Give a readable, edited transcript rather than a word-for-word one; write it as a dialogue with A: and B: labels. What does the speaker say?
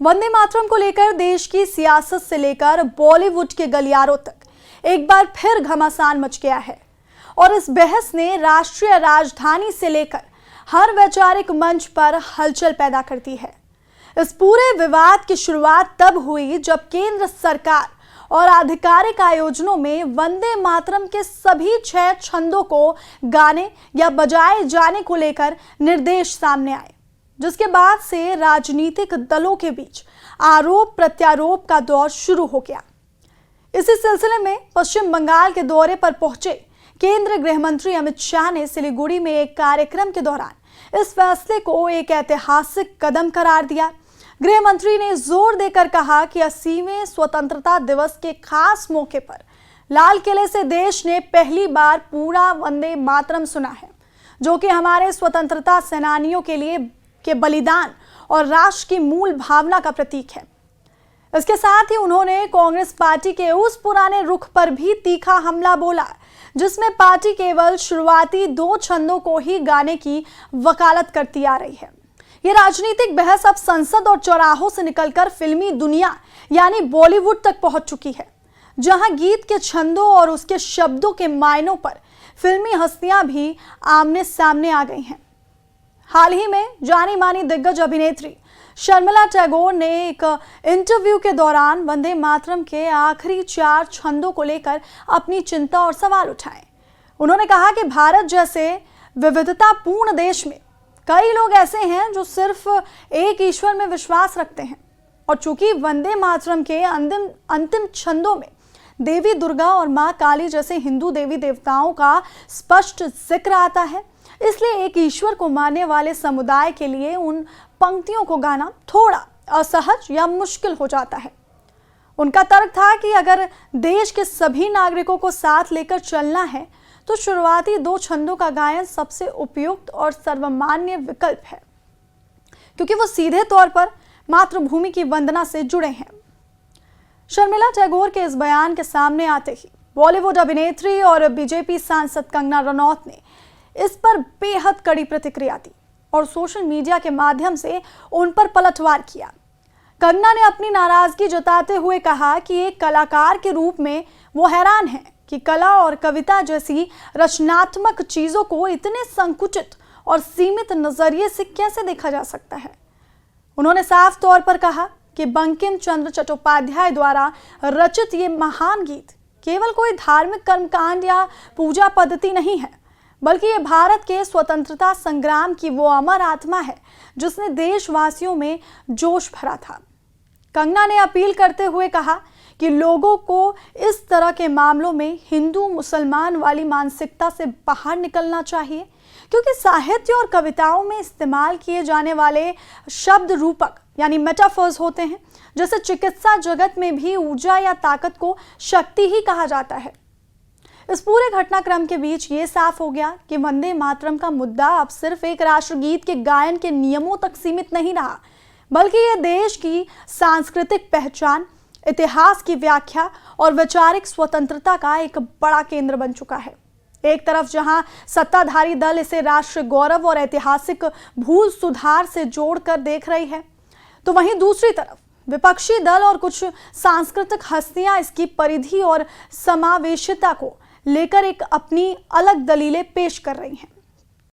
A: वंदे मातरम को लेकर देश की सियासत से लेकर बॉलीवुड के गलियारों तक एक बार फिर घमासान मच गया है और इस बहस ने राष्ट्रीय राजधानी से लेकर हर वैचारिक मंच पर हलचल पैदा करती है। इस पूरे विवाद की शुरुआत तब हुई जब केंद्र सरकार और आधिकारिक आयोजनों में वंदे मातरम के सभी 6 छंदों को गाने या बजाए जाने को लेकर निर्देश सामने आए, जिसके बाद से राजनीतिक दलों के बीच आरोप प्रत्यारोप का दौर शुरू हो गया। इसी सिलसिले में पश्चिम बंगाल के दौरे पर पहुंचे केंद्रीय गृह मंत्री अमित शाह ने सिलीगुड़ी में एक कार्यक्रम के दौरान इस फैसले को एक ऐतिहासिक कदम करार दिया। गृह मंत्री ने जोर देकर कहा कि 80वें स्वतंत्रता दिवस के खास मौके पर लाल किले से देश ने पहली बार पूरा वंदे मातरम सुना है, जो कि हमारे स्वतंत्रता सेनानियों के लिए के बलिदान और राष्ट्र की मूल भावना का प्रतीक है। इसके साथ ही उन्होंने कांग्रेस पार्टी के उस पुराने रुख पर भी तीखा हमला बोला, जिसमें पार्टी केवल शुरुआती 2 छंदों को ही गाने की वकालत करती आ रही है। ये राजनीतिक बहस अब संसद और चौराहों से निकलकर फिल्मी दुनिया यानी बॉलीवुड तक पहुंच चुकी है, जहां गीत के छंदों और उसके शब्दों के मायनों पर फिल्मी हस्तियां भी आमने सामने आ गई हैं। हाल ही में जानी मानी दिग्गज अभिनेत्री शर्मिला टैगोर ने एक इंटरव्यू के दौरान वंदे मातरम के आखिरी 4 छंदों को लेकर अपनी चिंता और सवाल उठाए। उन्होंने कहा कि भारत जैसे विविधतापूर्ण देश में कई लोग ऐसे हैं जो सिर्फ एक ईश्वर में विश्वास रखते हैं, और चूंकि वंदे मातरम के अंतिम छंदों में देवी दुर्गा और मां काली जैसे हिंदू देवी देवताओं का स्पष्ट जिक्र आता है, इसलिए एक ईश्वर को मानने वाले समुदाय के लिए उन पंक्तियों को गाना थोड़ा असहज या मुश्किल हो जाता है। उनका तर्क था कि अगर देश के सभी नागरिकों को साथ लेकर चलना है तो शुरुआती 2 छंदों का गायन सबसे उपयुक्त और सर्वमान्य विकल्प है, क्योंकि वो सीधे तौर पर मातृभूमि की वंदना से जुड़े हैं। शर्मिला टैगोर के इस बयान के सामने आते ही बॉलीवुड अभिनेत्री और बीजेपी सांसद कंगना रनौत ने इस पर बेहद कड़ी प्रतिक्रिया दी और सोशल मीडिया के माध्यम से उन पर पलटवार किया। कंगना ने अपनी नाराजगी जताते हुए कहा कि एक कलाकार के रूप में वो हैरान है कि कला और कविता जैसी रचनात्मक चीजों को इतने संकुचित और सीमित नजरिए से कैसे देखा जा सकता है। उन्होंने साफ तौर पर कहा कि बंकिम चंद्र चट्टोपाध्याय द्वारा रचित ये महान गीत केवल कोई धार्मिक कर्मकांड या पूजा पद्धति नहीं है, बल्कि ये भारत के स्वतंत्रता संग्राम की वो अमर आत्मा है जिसने देशवासियों में जोश भरा था। कंगना ने अपील करते हुए कहा कि लोगों को इस तरह के मामलों में हिंदू मुसलमान वाली मानसिकता से बाहर निकलना चाहिए, क्योंकि साहित्य और कविताओं में इस्तेमाल किए जाने वाले शब्द रूपक यानी मेटाफर्स होते हैं, जैसे चिकित्सा जगत में भी ऊर्जा या ताकत को शक्ति ही कहा जाता है। इस पूरे घटनाक्रम के बीच ये साफ हो गया कि वंदे मातरम का मुद्दा अब सिर्फ एक राष्ट्रगीत के गायन के नियमों तक सीमित नहीं रहा, बल्कि ये देश की सांस्कृतिक पहचान, इतिहास की व्याख्या और वैचारिक स्वतंत्रता का एक बड़ा केंद्र बन चुका है। एक तरफ जहां सत्ताधारी दल इसे राष्ट्रीय गौरव और ऐतिहासिक भूल सुधार से जोड़कर देख रही है, तो वहीं दूसरी तरफ विपक्षी दल और कुछ सांस्कृतिक हस्तियां इसकी परिधि और समावेशिता को लेकर एक अपनी अलग दलीलें पेश कर रही हैं।